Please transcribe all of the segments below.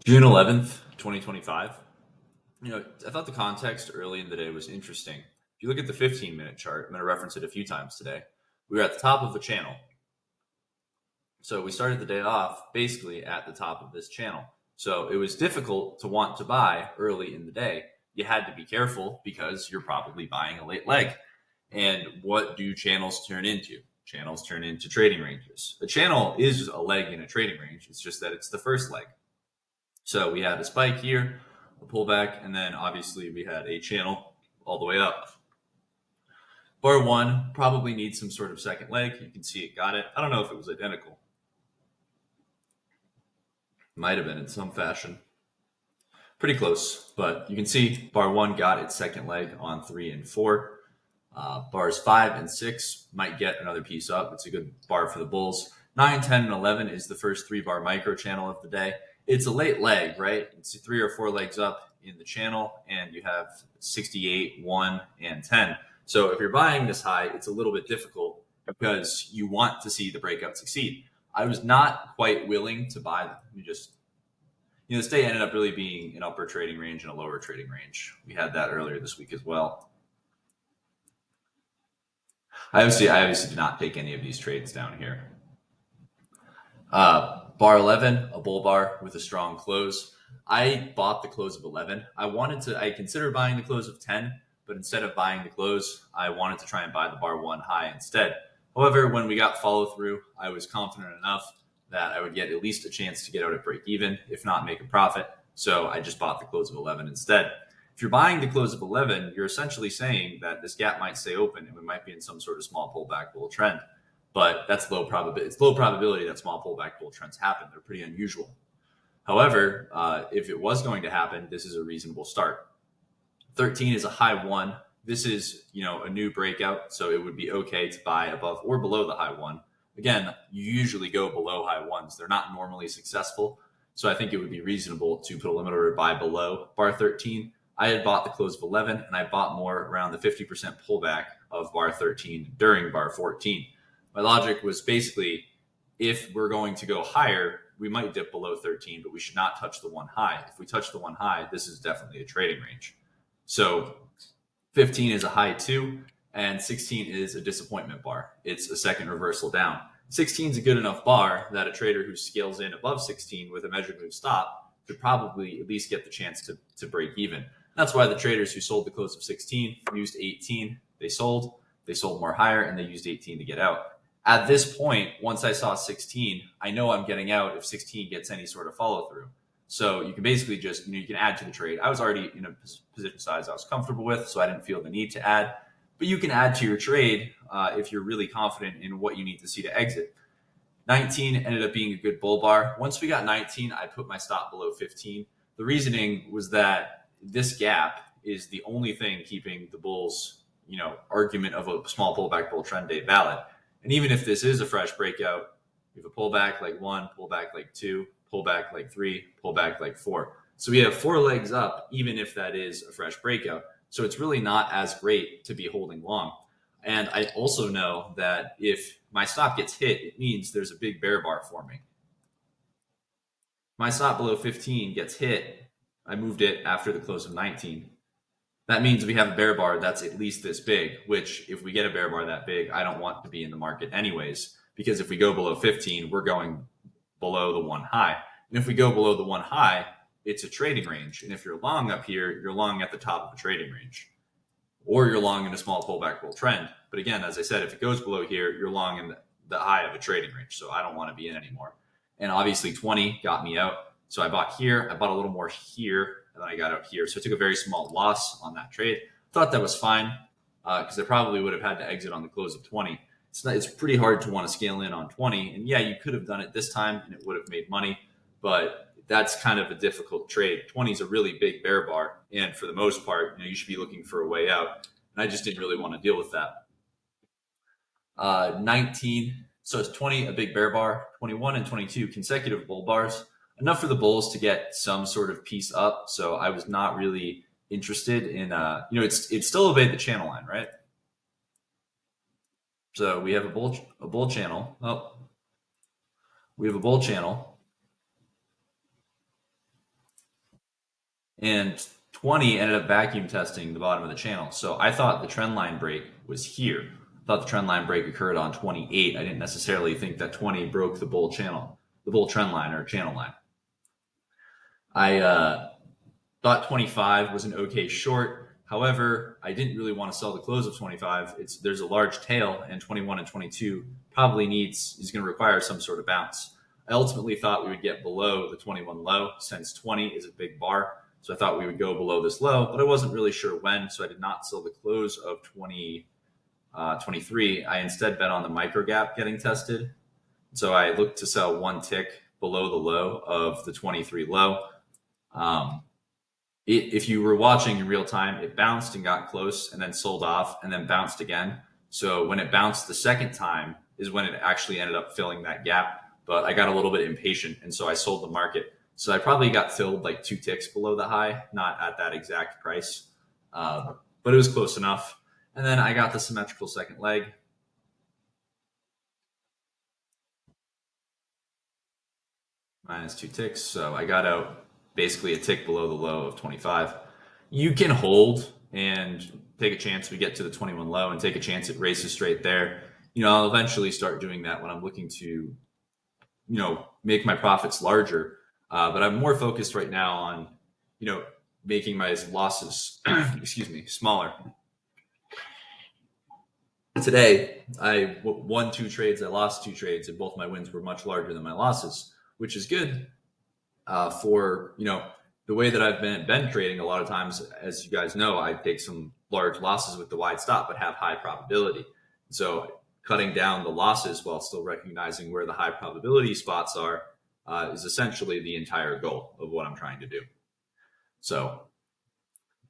June 11th, 2025. I thought the context early in the day was interesting. If you look at the 15-minute chart, I'm going to reference it a few times today. We were at the top of the channel. So we started the day off basically at the top of this channel. So it was difficult to want to buy early in the day. You had to be careful because you're probably buying a late leg. And what do channels turn into? Channels turn into trading ranges. A channel is a leg in a trading range. It's just that it's the first leg. So we had a spike here, a pullback, and then obviously we had a channel all the way up. Bar one probably needs some sort of second leg. You can see it got it. I don't know if it was identical. Might have been in some fashion. Pretty close, but you can see bar one got its second leg on 3 and 4. Bars 5 and 6 might get another piece up. It's a good bar for the bulls. 9, 10, and 11 is the first 3-bar micro channel of the day. It's a late leg, right? It's 3 or 4 legs up in the channel, and you have 68, 1, and 10. So if you're buying this high, it's a little bit difficult because you want to see the breakout succeed. I was not quite willing to buy them. This day ended up really being an upper trading range and a lower trading range. We had that earlier this week as well. I obviously did not take any of these trades down here. Bar 11, a bull bar with a strong close. I bought the close of 11. I considered buying the close of 10, but instead of buying the close, I wanted to try and buy the bar 1 high instead. However, when we got follow through, I was confident enough that I would get at least a chance to get out at break even, if not make a profit. So I just bought the close of 11 instead. If you're buying the close of 11, you're essentially saying that this gap might stay open and we might be in some sort of small pullback bull trend. But that's low probability. It's low probability that small pullback bull trends happen. They're pretty unusual. However, if it was going to happen, this is a reasonable start. 13 is a high 1. This is, a new breakout, so it would be okay to buy above or below the high 1. Again, you usually go below high 1s. They're not normally successful, so I think it would be reasonable to put a limit order buy below bar 13. I had bought the close of 11, and I bought more around the 50% pullback of bar 13 during bar 14. My logic was basically, if we're going to go higher, we might dip below 13, but we should not touch the 1 high. If we touch the 1 high, this is definitely a trading range. So 15 is a high 2, and 16 is a disappointment bar. It's a second reversal down. 16 is a good enough bar that a trader who scales in above 16 with a measured move stop could probably at least get the chance to break even. That's why the traders who sold the close of 16 used 18. They sold more higher, and they used 18 to get out. At this point, once I saw 16, I know I'm getting out if 16 gets any sort of follow through. So you can basically just, you can add to the trade. I was already in a position size I was comfortable with, so I didn't feel the need to add. But you can add to your trade if you're really confident in what you need to see to exit. 19 ended up being a good bull bar. Once we got 19, I put my stop below 15. The reasoning was that this gap is the only thing keeping the bulls, argument of a small pullback bull trend day valid. And even if this is a fresh breakout, we have a pullback like 1, pullback like 2, pullback like 3, pullback like 4. So we have 4 legs up, even if that is a fresh breakout. So it's really not as great to be holding long. And I also know that if my stop gets hit, it means there's a big bear bar forming. My stop below 15 gets hit. I moved it after the close of 19. That means we have a bear bar that's at least this big, which if we get a bear bar that big, I don't want to be in the market anyways, because if we go below 15, we're going below the 1 high. And if we go below the 1 high, it's a trading range. And if you're long up here, you're long at the top of the trading range, or you're long in a small pullback bull trend. But again, as I said, if it goes below here, you're long in the high of a trading range. So I don't want to be in anymore. And obviously 20 got me out. So I bought here, I bought a little more here, and then I got out here. So I took a very small loss on that trade. Thought that was fine because I probably would have had to exit on the close of 20. It's pretty hard to want to scale in on 20. And yeah, you could have done it this time and it would have made money, but that's kind of a difficult trade. 20 is a really big bear bar. And for the most part, you should be looking for a way out. And I just didn't really want to deal with that. 19. So it's 20, a big bear bar, 21 and 22 consecutive bull bars, enough for the bulls to get some sort of piece up. So I was not really interested in, it's still obeyed the channel line, right? So we have a bull channel. Oh, we have a bull channel. and 20 ended up vacuum testing the bottom of the channel. So I thought the trend line break was here. I thought the trend line break occurred on 28. I didn't necessarily think that 20 broke the bull channel, the bull trend line or channel line. I thought 25 was an okay short. However, I didn't really want to sell the close of 25. There's a large tail, and 21 and 22 probably is going to require some sort of bounce. I ultimately thought we would get below the 21 low since 20 is a big bar. So I thought we would go below this low, but I wasn't really sure when. So I did not sell the close of 23. I instead bet on the micro gap getting tested. So I looked to sell one tick below the low of the 23 low. If you were watching in real time, it bounced and got close and then sold off and then bounced again. So when it bounced the second time is when it actually ended up filling that gap. But I got a little bit impatient, and so I sold the market. So I probably got filled like 2 ticks below the high, not at that exact price, but it was close enough. And then I got the symmetrical second leg. Minus 2 ticks. So I got out basically a tick below the low of 25. You can hold and take a chance we get to the 21 low and take a chance it races straight there. I'll eventually start doing that when I'm looking to, make my profits larger. But I'm more focused right now on, making my losses, excuse me, smaller. Today, I won 2 trades, I lost 2 trades, and both my wins were much larger than my losses, which is good for the way that I've been trading. A lot of times, as you guys know, I take some large losses with the wide stop, but have high probability. So cutting down the losses while still recognizing where the high probability spots are is essentially the entire goal of what I'm trying to do. So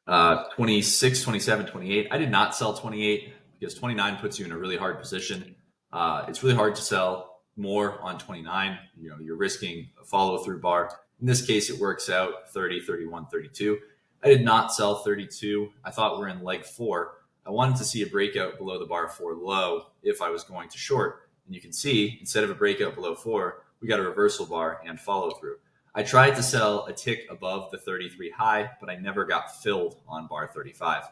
26, 27, 28. I did not sell 28 because 29 puts you in a really hard position. It's really hard to sell more on 29. You're risking a follow through bar. In this case, it works out 30, 31, 32. I did not sell 32. I thought we're in leg 4. I wanted to see a breakout below the bar 4 low if I was going to short. And you can see, instead of a breakout below 4, we got a reversal bar and follow through. I tried to sell a tick above the 33 high, but I never got filled on bar 35.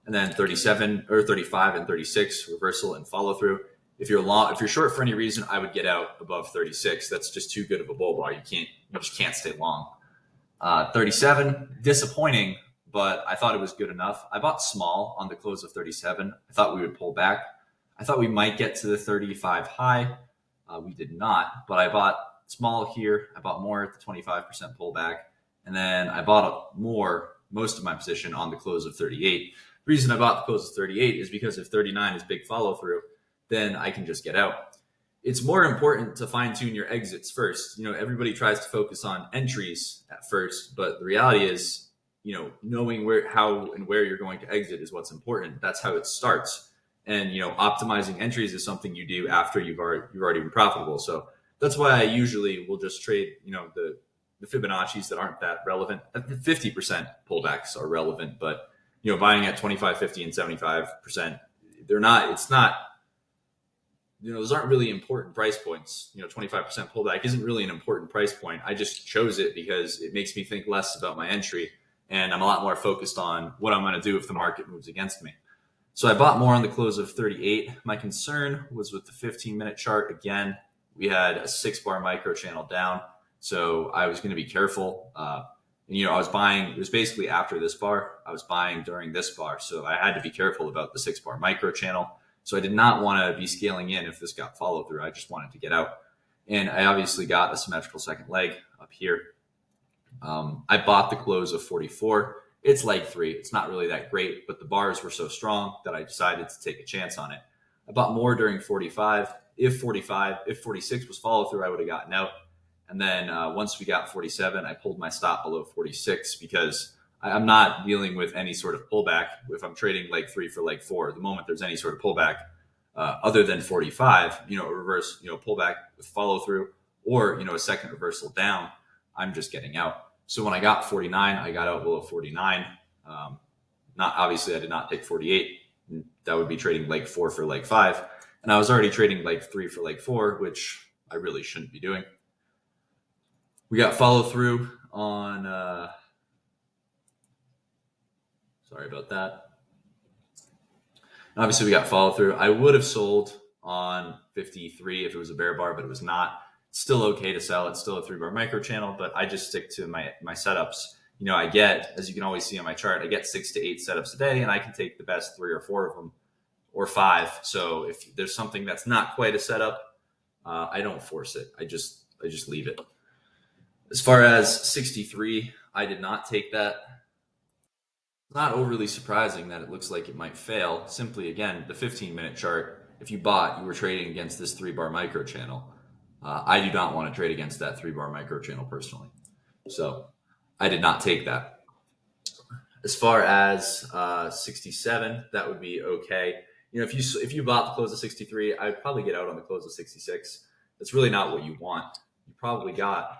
And then 37 or 35 and 36 reversal and follow through. If you're short for any reason, I would get out above 36. That's just too good of a bull bar. You just can't stay long. 37, disappointing, but I thought it was good enough. I bought small on the close of 37. I thought we would pull back. I thought we might get to the 35 high. We did not, but I bought small here. I bought more at the 25% pullback. And then I bought most of my position on the close of 38. The reason I bought the close of 38 is because if 39 is big follow through, then I can just get out. It's more important to fine tune your exits first. Everybody tries to focus on entries at first, but the reality is, knowing how and where you're going to exit is what's important. That's how it starts. And, optimizing entries is something you do after you've already been profitable. So that's why I usually will just trade, the Fibonacci's that aren't that relevant. 50% pullbacks are relevant, but, buying at 25, 50, and 75%, those aren't really important price points. 25% pullback isn't really an important price point. I just chose it because it makes me think less about my entry, and I'm a lot more focused on what I'm going to do if the market moves against me. So I bought more on the close of 38. My concern was with the 15-minute chart. Again, we had a 6-bar micro channel down, so I was going to be careful. I was buying. It was basically after this bar. I was buying during this bar, so I had to be careful about the 6-bar micro channel. So I did not want to be scaling in if this got follow through. I just wanted to get out. And I obviously got a symmetrical second leg up here. I bought the close of 44. It's leg 3. It's not really that great, but the bars were so strong that I decided to take a chance on it. I bought more during 45. If 46 was follow through, I would have gotten out. And then once we got 47, I pulled my stop below 46 because I'm not dealing with any sort of pullback if I'm trading leg 3 for leg 4. The moment there's any sort of pullback other than 45, a reverse, pullback with follow through or, a second reversal down, I'm just getting out. So when I got 49, I got out below 49. Obviously I did not take 48. That would be trading leg 4 for leg 5. And I was already trading leg 3 for leg 4, which I really shouldn't be doing. We got follow through on Sorry about that. And obviously, we got follow through. I would have sold on 53 if it was a bear bar, but it was not. It's still okay to sell. It's still a 3-bar micro channel, but I just stick to my setups. I get, as you can always see on my chart, I get 6 to 8 setups a day, and I can take the best 3 or 4 of them, or 5. So if there's something that's not quite a setup, I don't force it. I just leave it. As far as 63, I did not take that. It's not overly surprising that it looks like it might fail. Simply, again, the 15-minute chart, if you bought, you were trading against this 3-bar micro channel. I do not want to trade against that 3-bar micro channel personally. So I did not take that. As far as 67, that would be okay. If you bought the close of 63, I'd probably get out on the close of 66. That's really not what you want. You probably got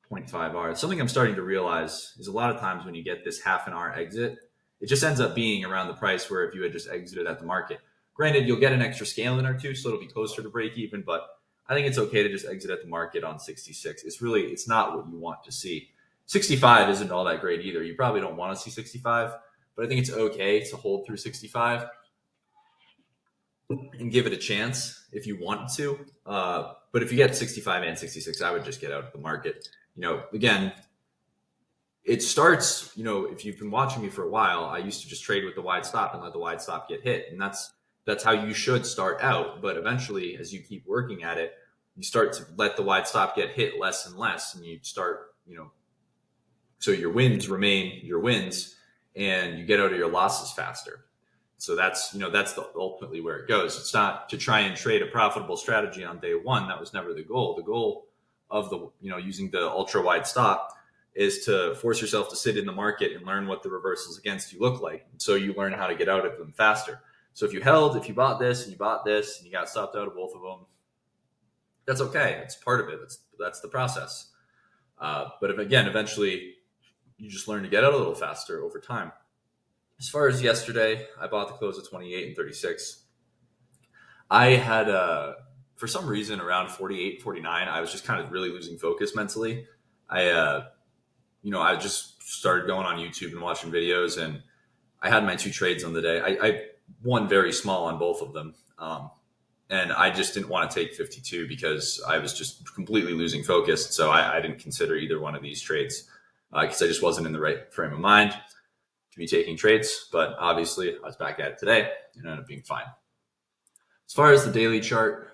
0.5 R. Something I'm starting to realize is a lot of times when you get this half an hour exit, it just ends up being around the price where if you had just exited at the market. Granted, you'll get an extra scaling or two, so it'll be closer to break even, but I think it's okay to just exit at the market on 66. It's not what you want to see. 65 isn't all that great either. You probably don't want to see 65, but I think it's okay to hold through 65 and give it a chance if you want to. But if you get 65 and 66, I would just get out of the market. Again, it starts, if you've been watching me for a while, I used to just trade with the wide stop and let the wide stop get hit. And that's how you should start out. But eventually, as you keep working at it, you start to let the wide stop get hit less and less. And you start, so your wins remain your wins and you get out of your losses faster. So that's ultimately where it goes. It's not to try and trade a profitable strategy on day one. That was never the goal. The goal of using the ultra wide stop is to force yourself to sit in the market and learn what the reversals against you look like. So you learn how to get out of them faster. So if you bought this and you bought this and you got stopped out of both of them, that's okay. It's part of it. That's the process. But eventually you just learn to get out a little faster over time. As far as yesterday, I bought the close of 28 and 36. I had, for some reason, around 48, 49, I was just kind of really losing focus mentally. I just started going on YouTube and watching videos, and I had my 2 trades on the day. I won very small on both of them. And I just didn't want to take 52 because I was just completely losing focus. So I didn't consider either one of these trades because I just wasn't in the right frame of mind to be taking trades. But obviously, I was back at it today and ended up being fine. As far as the daily chart,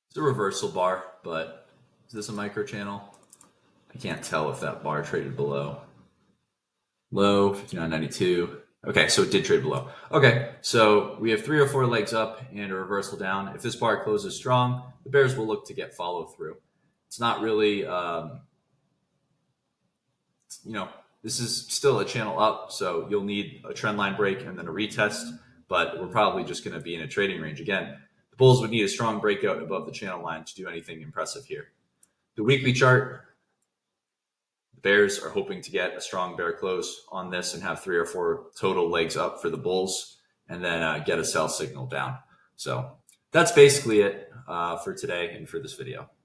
it's a reversal bar, but is this a micro channel? I can't tell if that bar traded below. Low, 59.92. Okay, so it did trade below. Okay, so we have 3 or 4 legs up and a reversal down. If this bar closes strong, the bears will look to get follow through. It's not really, this is still a channel up, so you'll need a trend line break and then a retest, but we're probably just going to be in a trading range again. The bulls would need a strong breakout above the channel line to do anything impressive here. The weekly chart, the bears are hoping to get a strong bear close on this and have 3 or 4 total legs up for the bulls and then get a sell signal down. So that's basically it for today and for this video.